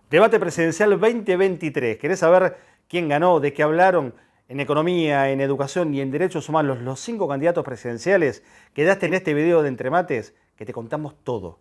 Debate presidencial 2023. ¿Querés saber quién ganó, de qué hablaron en economía, en educación y en derechos humanos los 5 candidatos presidenciales? Quedaste en este video de Entre Mates que te contamos todo.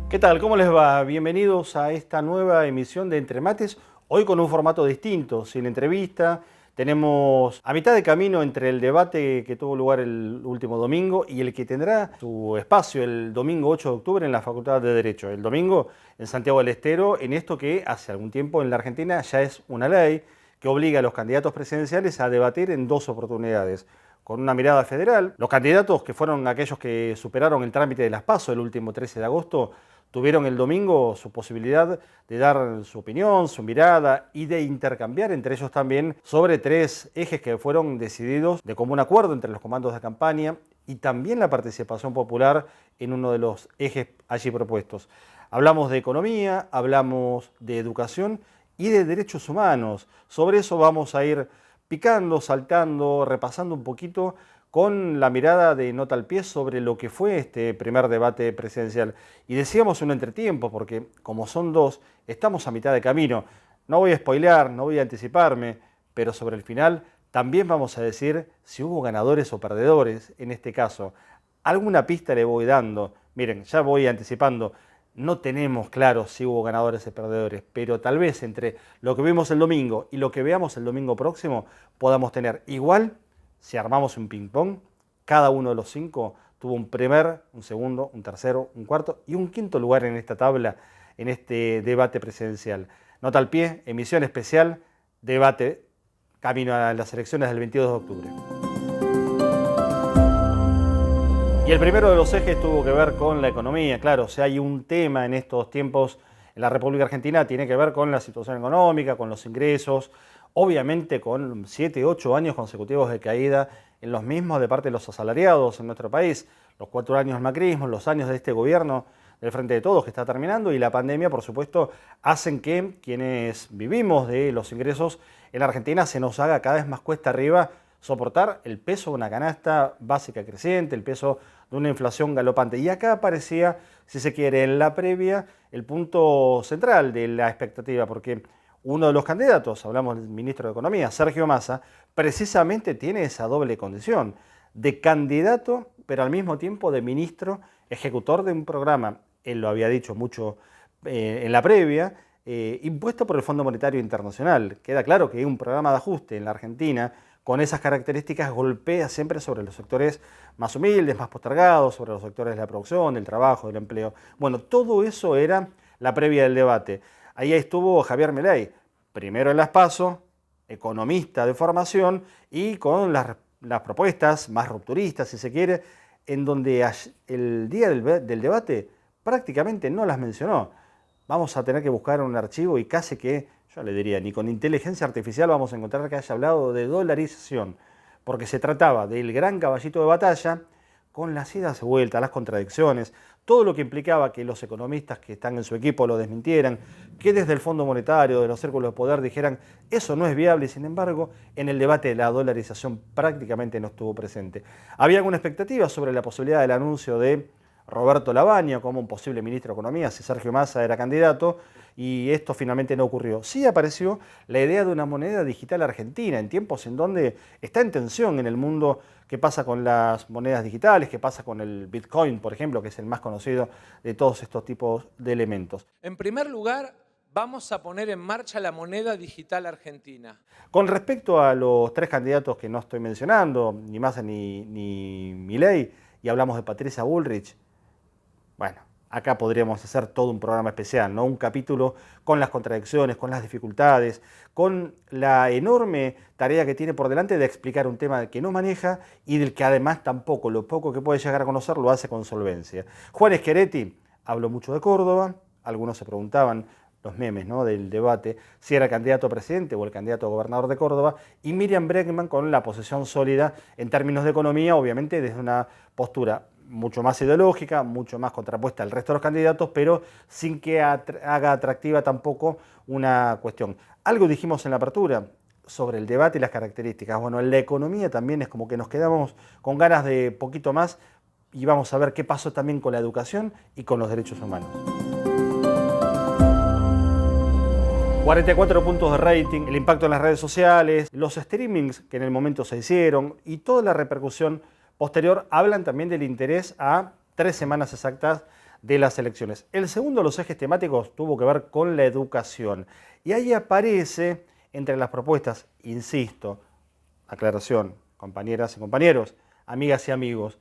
¿Qué tal? ¿Cómo les va? Bienvenidos a esta nueva emisión de Entre Mates, hoy con un formato distinto, sin entrevista. Tenemos a mitad de camino entre el debate que tuvo lugar el último domingo y el que tendrá su espacio el domingo 8 de octubre en la Facultad de Derecho. El domingo en Santiago del Estero, en esto que hace algún tiempo en la Argentina ya es una ley que obliga a los candidatos presidenciales a debatir en 2 oportunidades. Con una mirada federal, los candidatos que fueron aquellos que superaron el trámite de las PASO el último 13 de agosto tuvieron el domingo su posibilidad de dar su opinión, su mirada y de intercambiar entre ellos también sobre 3 ejes que fueron decididos de común acuerdo entre los comandos de campaña y también la participación popular en uno de los ejes allí propuestos. Hablamos de economía, hablamos de educación y de derechos humanos. Sobre eso vamos a ir picando, saltando, repasando un poquito con la mirada de nota al pie sobre lo que fue este primer debate presidencial. Y decíamos un entretiempo, porque como son 2, estamos a mitad de camino. No voy a spoilear, no voy a anticiparme, pero sobre el final también vamos a decir si hubo ganadores o perdedores en este caso. Alguna pista le voy dando. Miren, ya voy anticipando. No tenemos claro si hubo ganadores y perdedores, pero tal vez entre lo que vimos el domingo y lo que veamos el domingo próximo podamos tener igual. Si armamos un ping-pong, cada uno de los 5 tuvo un primer, un segundo, un tercero, un cuarto y un quinto lugar en esta tabla, en este debate presidencial. Nota al pie, emisión especial, debate, camino a las elecciones del 22 de octubre. Y el primero de los ejes tuvo que ver con la economía. Claro, si hay un tema en estos tiempos en la República Argentina, tiene que ver con la situación económica, con los ingresos, obviamente con 7, 8 años consecutivos de caída en los mismos de parte de los asalariados en nuestro país, los 4 años del macrismo, los años de este gobierno del Frente de Todos que está terminando y la pandemia, por supuesto, hacen que quienes vivimos de los ingresos en la Argentina se nos haga cada vez más cuesta arriba soportar el peso de una canasta básica creciente, el peso de una inflación galopante. Y acá aparecía, si se quiere, en la previa, el punto central de la expectativa, porque uno de los candidatos, hablamos del ministro de Economía, Sergio Massa, precisamente tiene esa doble condición de candidato, pero al mismo tiempo de ministro ejecutor de un programa, él lo había dicho mucho en la previa, impuesto por el Fondo Monetario Internacional. Queda claro que un programa de ajuste en la Argentina con esas características golpea siempre sobre los sectores más humildes, más postergados, sobre los sectores de la producción, del trabajo, del empleo. Bueno, todo eso era la previa del debate. Ahí estuvo Javier Milei, primero en las PASO, economista de formación y con las propuestas más rupturistas, si se quiere, en donde el día del debate prácticamente no las mencionó. Vamos a tener que buscar un archivo y casi que, yo le diría, ni con inteligencia artificial vamos a encontrar que haya hablado de dolarización, porque se trataba del gran caballito de batalla con las idas y vueltas, las contradicciones, todo lo que implicaba que los economistas que están en su equipo lo desmintieran, que desde el Fondo Monetario, de los círculos de poder dijeran eso no es viable y sin embargo en el debate de la dolarización prácticamente no estuvo presente. Había alguna expectativa sobre la posibilidad del anuncio de Roberto Labaña como un posible ministro de Economía si Sergio Massa era candidato y esto finalmente no ocurrió. Sí apareció la idea de una moneda digital argentina en tiempos en donde está en tensión en el mundo qué pasa con las monedas digitales, qué pasa con el Bitcoin, por ejemplo, que es el más conocido de todos estos tipos de elementos. En primer lugar, vamos a poner en marcha la moneda digital argentina. Con respecto a los 3 candidatos que no estoy mencionando, ni Massa ni Milei, y hablamos de Patricia Bullrich, bueno, acá podríamos hacer todo un programa especial, ¿no? Un capítulo con las contradicciones, con las dificultades, con la enorme tarea que tiene por delante de explicar un tema que no maneja y del que además tampoco, lo poco que puede llegar a conocer, lo hace con solvencia. Juan Schiaretti habló mucho de Córdoba, algunos se preguntaban, los memes, ¿no?, del debate, si era candidato a presidente o el candidato a gobernador de Córdoba, y Miriam Bregman con la posición sólida en términos de economía, obviamente desde una postura mucho más ideológica, mucho más contrapuesta al resto de los candidatos, pero sin que haga atractiva tampoco una cuestión. Algo dijimos en la apertura sobre el debate y las características. Bueno, en la economía también es como que nos quedamos con ganas de poquito más y vamos a ver qué pasó también con la educación y con los derechos humanos. 44 puntos de rating, el impacto en las redes sociales, los streamings que en el momento se hicieron y toda la repercusión posterior hablan también del interés a 3 semanas exactas de las elecciones. El segundo de los ejes temáticos tuvo que ver con la educación y ahí aparece entre las propuestas, insisto, aclaración, compañeras y compañeros, amigas y amigos,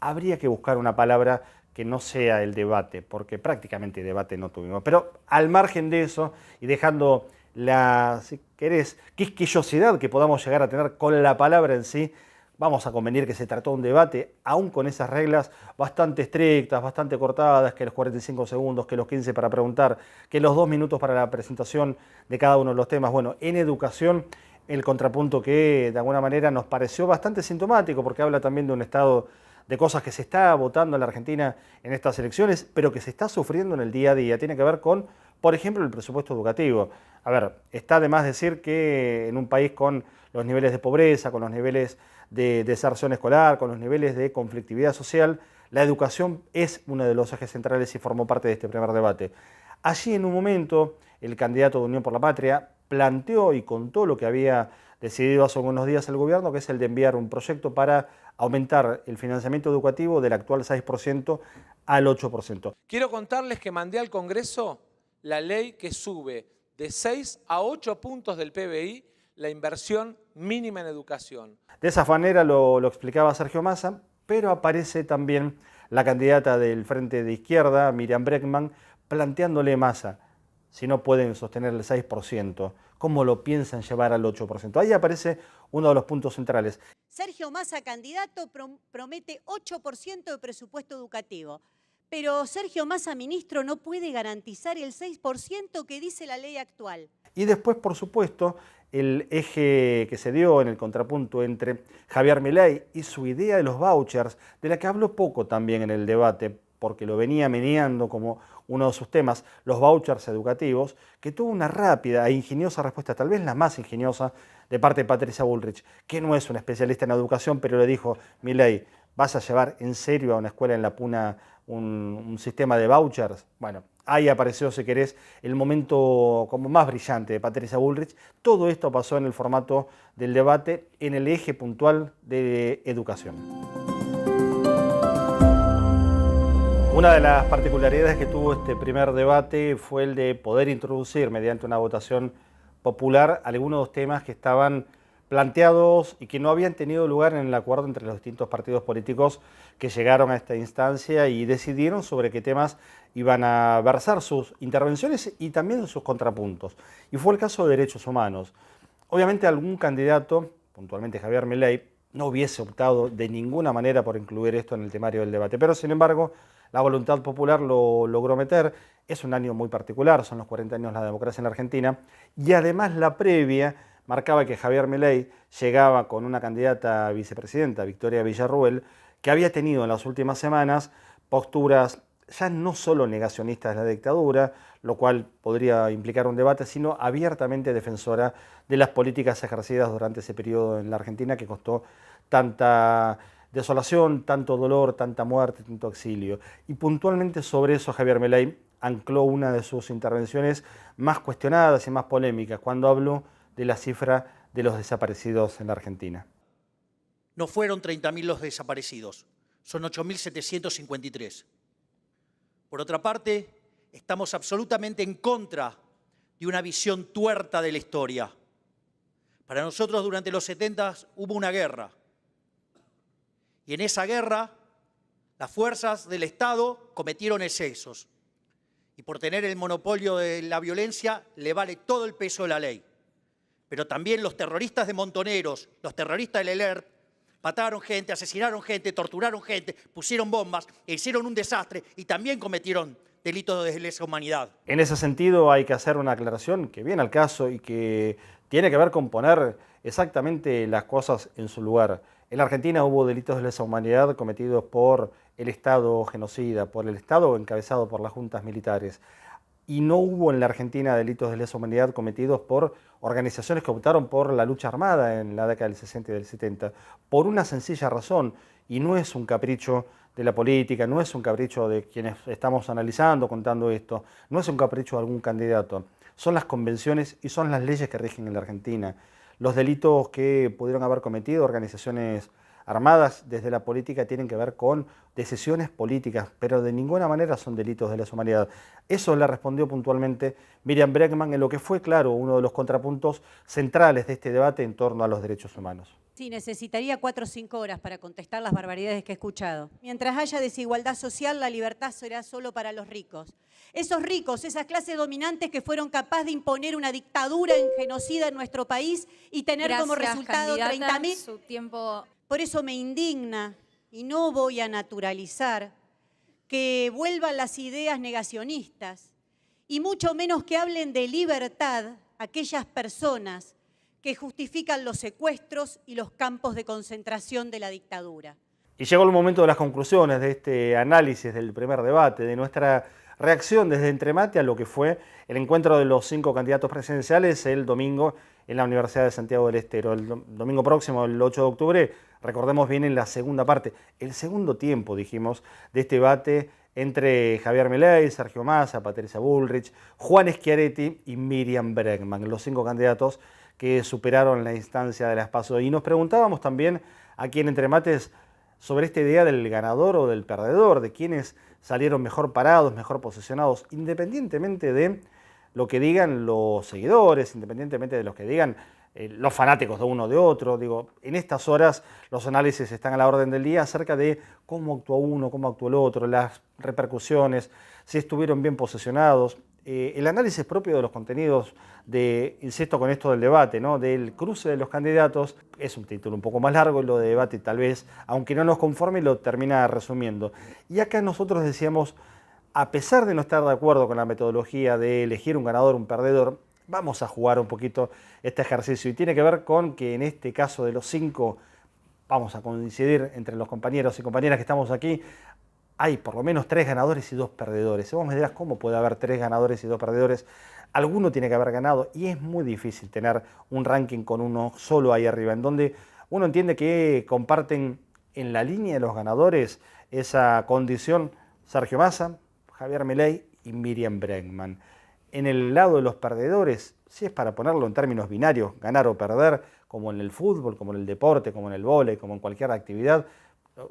habría que buscar una palabra que no sea el debate, porque prácticamente debate no tuvimos. Pero al margen de eso, y dejando la, si querés, quisquillosidad que podamos llegar a tener con la palabra en sí, vamos a convenir que se trató de un debate, aún con esas reglas bastante estrictas, bastante cortadas, que los 45 segundos, que los 15 para preguntar, que los 2 minutos para la presentación de cada uno de los temas. Bueno, en educación, el contrapunto que de alguna manera nos pareció bastante sintomático, porque habla también de un estado de cosas que se está votando en la Argentina en estas elecciones, pero que se está sufriendo en el día a día. Tiene que ver con, por ejemplo, el presupuesto educativo. A ver, está de más decir que en un país con los niveles de pobreza, con los niveles de deserción escolar, con los niveles de conflictividad social, la educación es uno de los ejes centrales y formó parte de este primer debate. Allí en un momento el candidato de Unión por la Patria planteó y contó lo que había decidido hace algunos días el gobierno, que es el de enviar un proyecto para aumentar el financiamiento educativo del actual 6% al 8%. Quiero contarles que mandé al Congreso la ley que sube de 6 a 8 puntos del PBI la inversión mínima en educación. De esa manera lo explicaba Sergio Massa, pero aparece también la candidata del Frente de Izquierda, Miriam Bregman, planteándole a Massa, si no pueden sostener el 6%, ¿cómo lo piensan llevar al 8%? Ahí aparece uno de los puntos centrales. Sergio Massa, candidato, promete 8% de presupuesto educativo. Pero Sergio Massa, ministro, no puede garantizar el 6% que dice la ley actual. Y después, por supuesto, el eje que se dio en el contrapunto entre Javier Milei y su idea de los vouchers, de la que habló poco también en el debate, porque lo venía meneando como uno de sus temas, los vouchers educativos, que tuvo una rápida e ingeniosa respuesta, tal vez la más ingeniosa, de parte de Patricia Bullrich, que no es una especialista en educación, pero le dijo: Milei, ¿vas a llevar en serio a una escuela en La Puna un sistema de vouchers? Bueno, ahí apareció, si querés, el momento como más brillante de Patricia Bullrich. Todo esto pasó en el formato del debate, en el eje puntual de educación. Una de las particularidades que tuvo este primer debate fue el de poder introducir mediante una votación popular algunos temas que estaban planteados y que no habían tenido lugar en el acuerdo entre los distintos partidos políticos que llegaron a esta instancia y decidieron sobre qué temas iban a versar sus intervenciones y también sus contrapuntos. Y fue el caso de derechos humanos. Obviamente algún candidato, puntualmente Javier Milei, no hubiese optado de ninguna manera por incluir esto en el temario del debate, pero sin embargo la voluntad popular lo logró meter. Es un año muy particular, son los 40 años de la democracia en la Argentina, y además la previa marcaba que Javier Milei llegaba con una candidata a vicepresidenta, Victoria Villarruel, que había tenido en las últimas semanas posturas ya no solo negacionistas de la dictadura, lo cual podría implicar un debate, sino abiertamente defensora de las políticas ejercidas durante ese periodo en la Argentina que costó tanta desolación, tanto dolor, tanta muerte, tanto exilio. Y puntualmente sobre eso Javier Milei ancló una de sus intervenciones más cuestionadas y más polémicas, cuando habló de la cifra de los desaparecidos en la Argentina. No fueron 30.000 los desaparecidos, son 8.753. Por otra parte, estamos absolutamente en contra de una visión tuerta de la historia. Para nosotros durante los 70 hubo una guerra. Y en esa guerra, las fuerzas del Estado cometieron excesos. Y por tener el monopolio de la violencia, le vale todo el peso de la ley. Pero también los terroristas de Montoneros, los terroristas del ELERT, mataron gente, asesinaron gente, torturaron gente, pusieron bombas, hicieron un desastre y también cometieron delitos de lesa humanidad. En ese sentido hay que hacer una aclaración que viene al caso y que tiene que ver con poner exactamente las cosas en su lugar. En la Argentina hubo delitos de lesa humanidad cometidos por el Estado genocida, por el Estado encabezado por las juntas militares. Y no hubo en la Argentina delitos de lesa humanidad cometidos por organizaciones que optaron por la lucha armada en la década del 60 y del 70, por una sencilla razón, y no es un capricho de la política, no es un capricho de quienes estamos analizando, contando esto, no es un capricho de algún candidato, son las convenciones y son las leyes que rigen en la Argentina. Los delitos que pudieron haber cometido organizaciones armadas desde la política tienen que ver con decisiones políticas, pero de ninguna manera son delitos de lesa humanidad. Eso le respondió puntualmente Miriam Bregman en lo que fue, claro, uno de los contrapuntos centrales de este debate en torno a los derechos humanos. Sí, necesitaría 4 o 5 horas para contestar las barbaridades que he escuchado. Mientras haya desigualdad social, la libertad será solo para los ricos. Esos ricos, esas clases dominantes que fueron capaces de imponer una dictadura genocida en nuestro país y tener como resultado 30.000... Su tiempo... Por eso me indigna y no voy a naturalizar que vuelvan las ideas negacionistas y mucho menos que hablen de libertad aquellas personas que justifican los secuestros y los campos de concentración de la dictadura. Y llegó el momento de las conclusiones de este análisis del primer debate, de nuestra reacción desde Entremate a lo que fue el encuentro de los 5 candidatos presidenciales el domingo en la Universidad de Santiago del Estero. El domingo próximo, el 8 de octubre, recordemos bien en la segunda parte, el segundo tiempo, dijimos, de este debate entre Javier Milei, Sergio Massa, Patricia Bullrich, Juan Schiaretti y Miriam Bregman, los 5 candidatos que superaron la instancia de las PASO. Y nos preguntábamos también aquí en Entremates sobre esta idea del ganador o del perdedor, de quienes salieron mejor parados, mejor posicionados, independientemente de lo que digan los seguidores, independientemente de lo que digan los fanáticos de uno o de otro. Digo, en estas horas los análisis están a la orden del día acerca de cómo actuó uno, cómo actuó el otro, las repercusiones, si estuvieron bien posicionados. El análisis propio de los contenidos, insisto con esto del debate, ¿no?, del cruce de los candidatos, es un título un poco más largo, y lo de debate tal vez, aunque no nos conforme, lo termina resumiendo. Y acá nosotros decíamos, a pesar de no estar de acuerdo con la metodología de elegir un ganador o un perdedor, vamos a jugar un poquito este ejercicio. Y tiene que ver con que en este caso de los 5, vamos a coincidir entre los compañeros y compañeras que estamos aquí, hay por lo menos 3 ganadores y 2 perdedores. Vos me dirás, ¿cómo puede haber 3 ganadores y 2 perdedores? Alguno tiene que haber ganado y es muy difícil tener un ranking con uno solo ahí arriba, en donde uno entiende que comparten en la línea de los ganadores esa condición Sergio Massa, Javier Milei y Miriam Bregman. En el lado de los perdedores, si es para ponerlo en términos binarios, ganar o perder, como en el fútbol, como en el deporte, como en el vóley, como en cualquier actividad,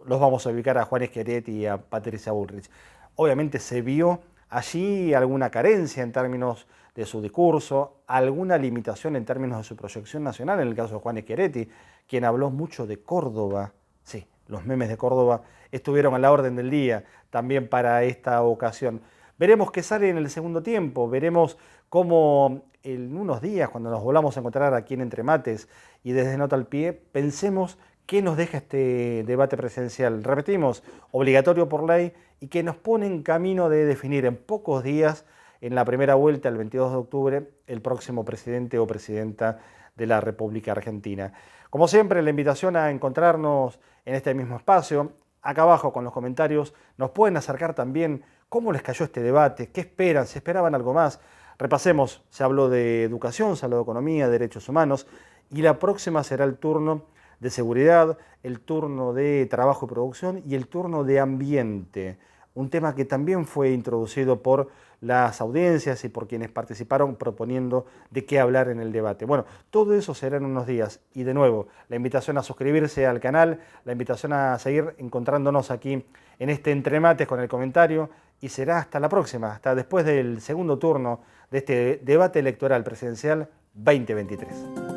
los vamos a ubicar a Juan Schiaretti y a Patricia Bullrich. Obviamente se vio allí alguna carencia en términos de su discurso, alguna limitación en términos de su proyección nacional, en el caso de Juan Schiaretti, quien habló mucho de Córdoba. Sí, los memes de Córdoba estuvieron a la orden del día también para esta ocasión. Veremos qué sale en el segundo tiempo, veremos cómo en unos días, cuando nos volvamos a encontrar aquí en Entremates y desde Nota al Pie, pensemos qué nos deja este debate presidencial. Repetimos, obligatorio por ley y que nos pone en camino de definir en pocos días, en la primera vuelta, el 22 de octubre, el próximo presidente o presidenta de la República Argentina. Como siempre, la invitación a encontrarnos en este mismo espacio. Acá abajo con los comentarios nos pueden acercar también cómo les cayó este debate, qué esperan, si esperaban algo más. Repasemos, se habló de educación, se habló de economía, de derechos humanos, y la próxima será el turno de seguridad, el turno de trabajo y producción y el turno de ambiente. Un tema que también fue introducido por las audiencias y por quienes participaron proponiendo de qué hablar en el debate. Bueno, todo eso será en unos días. Y de nuevo, la invitación a suscribirse al canal, la invitación a seguir encontrándonos aquí en este Entremates con el comentario. Y será hasta la próxima, hasta después del segundo turno de este debate electoral presidencial 2023.